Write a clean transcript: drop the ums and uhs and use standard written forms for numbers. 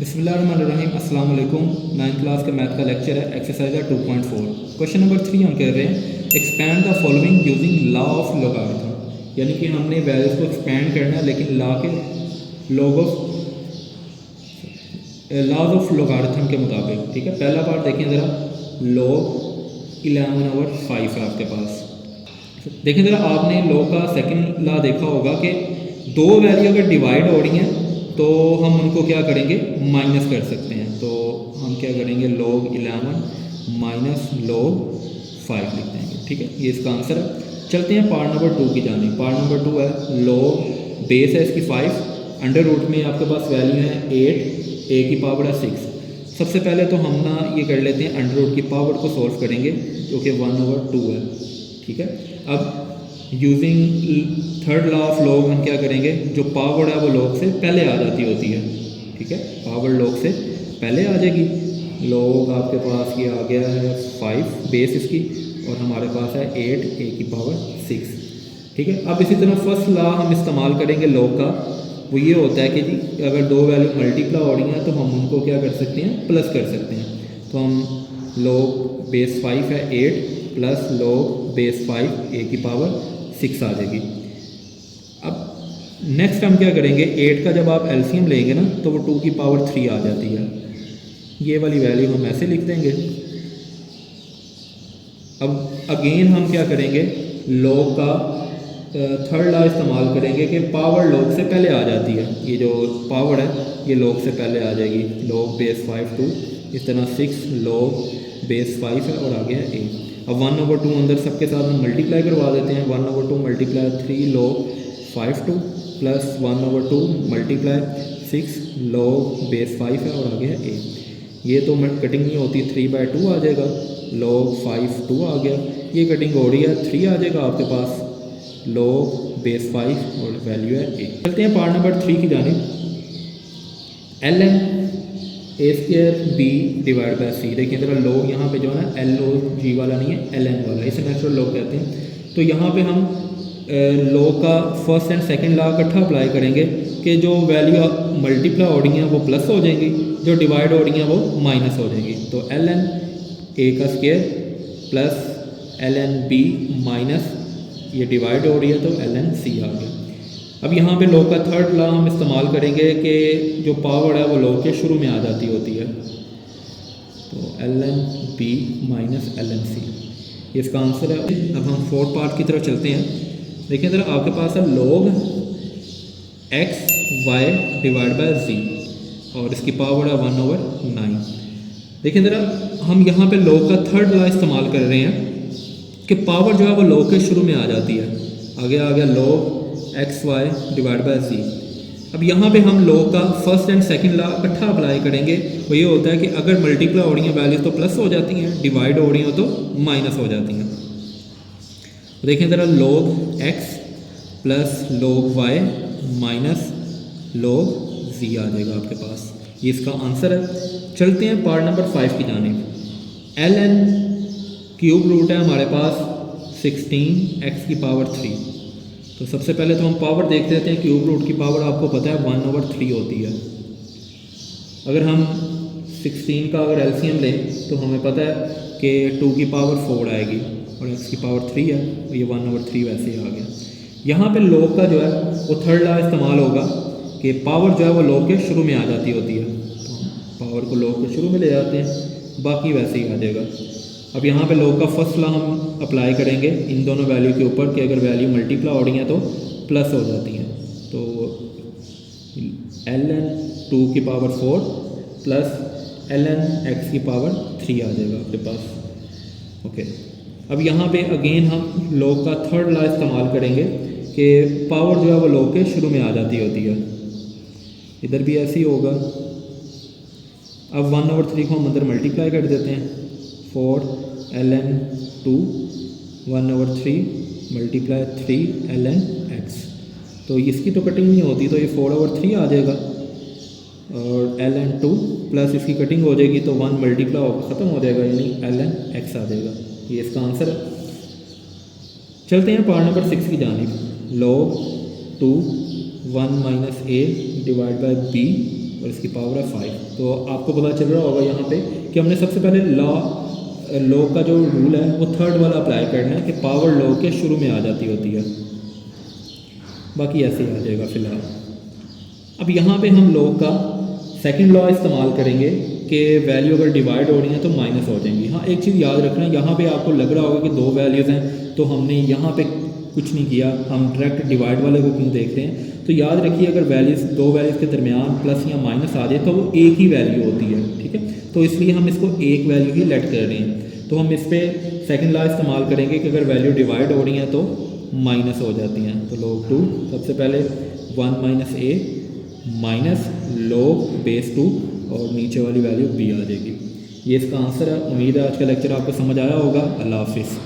बिस्मिल्लाहिर्रहमानिर्रहीम। अस्सलाम वालेकुम। 9th क्लास का मैथ का लेक्चर है, एक्सरसाइज है 2.4। क्वेश्चन नंबर 3 हम कर रहे हैं expand the following using law of logarithm. यानी कि हमने वैल्यूज को एक्सपैंड करना है लेकिन लॉज ऑफ लॉगरिथम के मुताबिक। ठीक है, पहला पार्ट देखें ज़रा, log 11/5 है आपके पास। देखें ज़रा, आपने लॉ का सेकंड लॉ देखा होगा कि दो वैल्यू अगर डिवाइड हो रही हैं तो हम उनको क्या करेंगे, माइनस कर सकते हैं। तो हम क्या करेंगे, log 11 माइनस log 5 लिख देंगे। ठीक है, ये इसका आंसर है। चलते हैं पार्ट नंबर 2 की जानिब। पार्ट नंबर 2 है log बेस है इसकी 5, अंडर रूट में आपके पास वैल्यू है 8, a की पावर है 6। सबसे पहले तो हम ना ये कर लेते हैं, अंडर रूट की पावर को सॉल्व करेंगे जो कि 1/2 है। ठीक है, अब using third law of log हम क्या करेंगे, जो पावर है वो लॉग से पहले आ जाती होती है। ठीक है, पावर लॉग से पहले आ जाएगी। लॉग आपके पास ये आ गया है 5 बेस इसकी, और हमारे पास है 8 a की पावर 6। ठीक है, अब इसी तरह फर्स्ट लॉ हम इस्तेमाल करेंगे लॉग का। वो ये होता है कि जी अगर दो वैल्यू मल्टीप्लाई हो रही हैं तो हम उनको क्या कर सकते हैं, प्लस कर सकते हैं। तो हम log बेस 5 है 8 प्लस log बेस 5 a की पावर 6 आ जाएगी। अब नेक्स्ट हम क्या करेंगे, 8 का जब आप एलसीएम लेंगे ना तो वो 2 की पावर 3 आ जाती है। ये वाली वैल्यू हम ऐसे लिख देंगे। अब अगेन हम क्या करेंगे, log का थर्ड लॉ इस्तेमाल करेंगे कि पावर log से पहले आ जाती है। ये जो पावर है ये log से पहले आ जाएगी। log बेस 5 2, इस तरह 6 log बेस 5 है और आगे है 8। अब 1/2 अंदर सबके साथ हम मल्टीप्लाई करवा देते हैं। 1/2 multiply 3 log 5 2 plus 1/2 multiply 6 log base 5 है और आगे है 8। ये तो कटिंग नहीं होती, 3/2 आ जाएगा। log 5 2 आ गया, ये कटिंग हो रही है 3 आ जाएगा आपके पास। log बेस 5 और वैल्यू है 8। चलते हैं पार्ट नंबर 3 की जानिब। ln a² b divide by c। देखिए ज़रा, log यहाँ पे जो है ना LOG वाला नहीं है, ln वाला, इसे नेचुरल log कहते हैं। तो यहाँ पे हम log का फर्स्ट एंड सेकंड लॉ इकट्ठा अप्लाई करेंगे कि जो वैल्यू मल्टीप्लाई हो रही हैं वो प्लस हो जाएंगी, जो डिवाइड हो रही हैं वो माइनस हो जाएंगी। तो ln a² plus ln b minus ये डिवाइड हो रही है तो ln c आ गया। अब यहाँ पे log का थर्ड लॉ हम इस्तेमाल करेंगे कि जो पावर है वो log के शुरू में आ जाती होती है। तो ln b minus ln c, ये इसका आंसर है। अब हम फोर्थ पार्ट की तरफ चलते हैं। देखिए ज़रा, आपके पास है log x y divide by z और इसकी पावर है 1/9। देखिए ज़रा, हम यहाँ पे log का थर्ड लॉ इस्तेमाल कर रहे हैं कि पावर जो है वो log के शुरू में आ जाती है। आगे आ गया log x y divide by z। अब यहाँ पे हम log का फर्स्ट एंड सेकंड लॉ इकट्ठा अप्लाई करेंगे। वो ये होता है कि अगर मल्टीप्लाई हो रही हैं वैल्यूज तो प्लस हो जाती हैं, डिवाइड हो रही हो तो माइनस हो जाती हैं। तो देखें ज़रा, log x plus log y minus log z आ जाएगा आपके पास। ये इसका आंसर है। चलते हैं पार्ट नंबर 5 की जानिब। ln क्यूब रूट है हमारे पास 16 x की पावर 3। तो सबसे पहले तो हम पावर देख लेते हैं। क्यूब रूट की पावर आपको पता है 1/3 होती है। अगर हम 16 का अगर एलसीएम लें तो हमें पता है कि 2 की पावर 4 आएगी और x की पावर 3 है, तो ये 1/3 वैसे ही आ गया। यहाँ पे log का जो है वो थर्ड लॉ इस्तेमाल होगा कि पावर जो है वो log के शुरू में आ जाती होती है। तो पावर को log के शुरू में ले जाते हैं, बाकी वैसे ही आ जाएगा। अब यहाँ पे log का फर्स्ट लॉ हम अप्लाई करेंगे इन दोनों वैल्यू के ऊपर कि अगर वैल्यू मल्टीप्लाई हो रही हैं तो प्लस हो जाती हैं। तो ln 2 की पावर 4 प्लस ln x की पावर 3 आ जाएगा आपके पास। ओके, अब यहाँ पे अगेन हम log का थर्ड लॉ इस्तेमाल करेंगे कि पावर जो है वो log के शुरू में आ जाती होती है। इधर भी ऐसे ही होगा। अब 1/3 को हम अंदर मल्टीप्लाई कर देते हैं। 4 ln 2 1/3 मल्टीप्लाई 3 ln x। तो इसकी तो कटिंग नहीं होती तो ये 4/3 आ जाएगा और ln 2 प्लस इसकी कटिंग हो जाएगी तो 1 मल्टीप्लाई होकर ख़त्म हो जाएगा, यानी ln x आ जाएगा। ये इसका आंसर है। चलते हैं पार्ट नंबर 6 की जानिब। log 2 1 - a divide by b और इसकी पावर है 5। तो आपको पता चल रहा होगा यहाँ पे कि हमने सबसे पहले लॉग का जो रूल है वो थर्ड वाला अप्लाई करना है कि पावर लॉग के शुरू में आ जाती होती है, बाकी ऐसे ही आ जाएगा फ़िलहाल। अब यहाँ पे हम लॉग का सेकंड लॉ इस्तेमाल करेंगे कि वैल्यू अगर डिवाइड हो रही है तो माइनस हो जाएंगी। हाँ, एक चीज़ याद रखना, यहाँ पे आपको लग रहा होगा कि दो वैल्यूज़ हैं तो हमने यहाँ पे कुछ नहीं किया, हम डायरेक्ट डिवाइड वाले को क्यों देख रहे हैं। तो याद रखिए अगर वैल्यूज़ दो वैल्यूज़ के दरमियान प्लस या माइनस आ जाए तो वो एक ही वैल्यू होती है, ठीक है। तो इसलिए हम इसको एक वैल्यू ही लेट कर रहे हैं। तो हम इस पर सेकेंड लॉ इस्तेमाल करेंगे कि अगर वैल्यू डिवाइड हो रही हैं तो माइनस हो जाती हैं। तो log 2 सबसे पहले 1 minus a minus log base 2 और नीचे वाली वैल्यू b आ जाएगी। ये इसका आंसर है। उम्मीद है आज का लेक्चर आपको समझ आया होगा। अल्लाह हाफिज़।